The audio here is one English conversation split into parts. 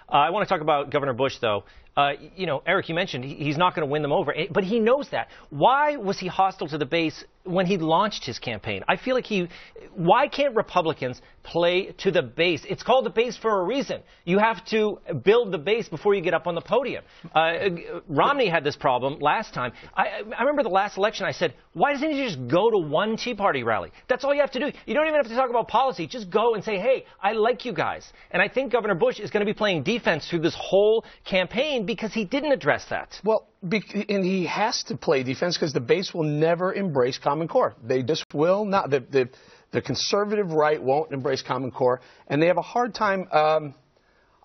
I want to talk about Governor Bush, though. You know, Eric, you mentioned he's not going to win them over, but he knows that. Why was he hostile to the base when he launched his campaign? I feel like why can't Republicans play to the base? It's called the base for a reason. You have to build the base before you get up on the podium. Romney had this problem last time. I remember the last election I said, why doesn't he just go to one Tea Party rally? That's all you have to do. You don't even have to talk about policy. Just go and say, hey, I like you guys. And I think Governor Bush is going to be playing defense through this whole campaign because he didn't address that. Well, and he has to play defense because the base will never embrace Common Core. They just will not. The conservative right won't embrace Common Core, and they have a hard time,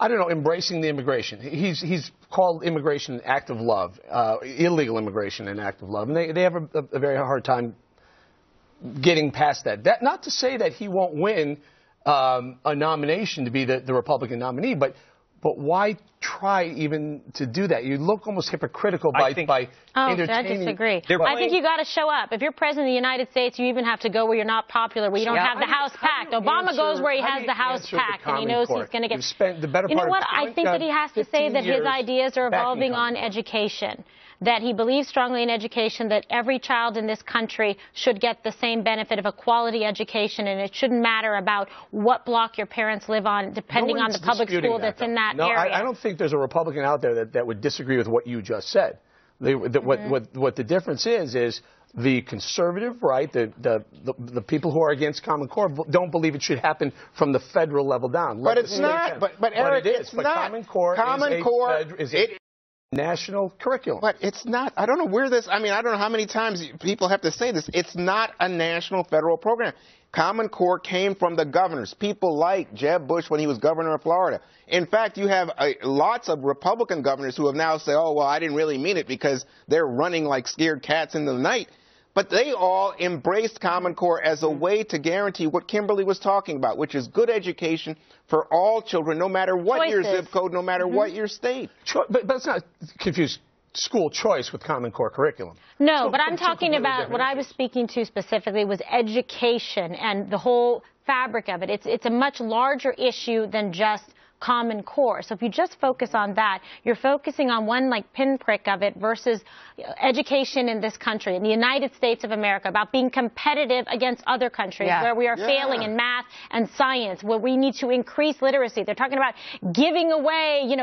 embracing the immigration. He's called immigration an act of love, illegal immigration an act of love, and they have a very hard time getting past that. Not to say that he won't win a nomination to be the Republican nominee, but why try even to do that? You look almost hypocritical by entertaining. I disagree. I think you got to show up. If you're president of the United States, you even have to go where you're not popular, where you don't have the House packed. Obama goes where he has the House packed, and he knows he's going to get. You know what? I think that he has to say that his ideas are evolving on education, that he believes strongly in education, that every child in this country should get the same benefit of a quality education, and it shouldn't matter about what block your parents live on, depending on the public school that's in that area. I don't think there's a Republican out there that would disagree with what you just said. What the difference is the conservative right, the people who are against Common Core don't believe it should happen from the federal level down. But it's not. But Eric, it's not. Common Core is a national curriculum. But it's not. I don't know where this. I don't know how many times people have to say this. It's not a national federal program. Common Core came from the governors, people like Jeb Bush when he was governor of Florida. In fact, you have lots of Republican governors who have now said, oh, well, I didn't really mean it because they're running like scared cats in the night. But they all embraced Common Core as a way to guarantee what Kimberly was talking about, which is good education for all children, no matter what your zip code, no matter what your state. But let's not confuse school choice with Common Core curriculum. No, but I'm talking about what I was speaking to specifically was education and the whole fabric of it. It's a much larger issue than just Common Core. So if you just focus on that, you're focusing on one pinprick of it versus education in this country, in the United States of America, about being competitive against other countries where we are failing in math and science, where we need to increase literacy. They're talking about giving away,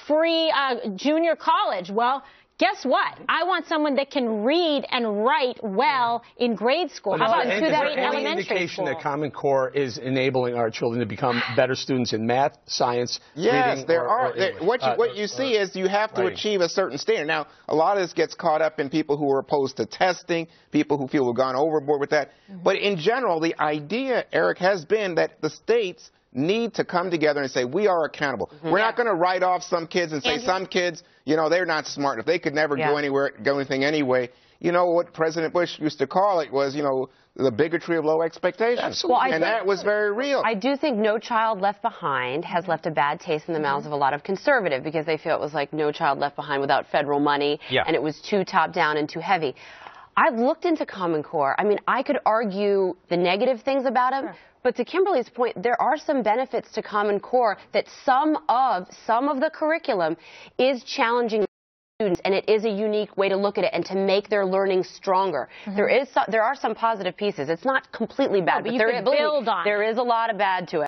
free junior college. Well, guess what? I want someone that can read and write well in grade school. How about in elementary school? Indication that Common Core is enabling our children to become better students in math, science, reading, there are. What you see is you have to achieve a certain standard. Now, a lot of this gets caught up in people who are opposed to testing, people who feel we've gone overboard with that. But in general, the idea, Eric, has been that the states need to come together and say, we are accountable. We're not going to write off some kids and say some kids, they're not smart enough. They could never go anything anyway. You know what President Bush used to call it was, the bigotry of low expectations. Absolutely. And that was very real. I do think No Child Left Behind has left a bad taste in the mouths of a lot of conservative because they feel it was like No Child Left Behind without federal money and it was too top down and too heavy. I've looked into Common Core. I could argue the negative things about it. But to Kimberly's point, there are some benefits to Common Core that some of the curriculum is challenging students, and it is a unique way to look at it and to make their learning stronger. There are some positive pieces. It's not completely bad, but there is a lot of bad to it.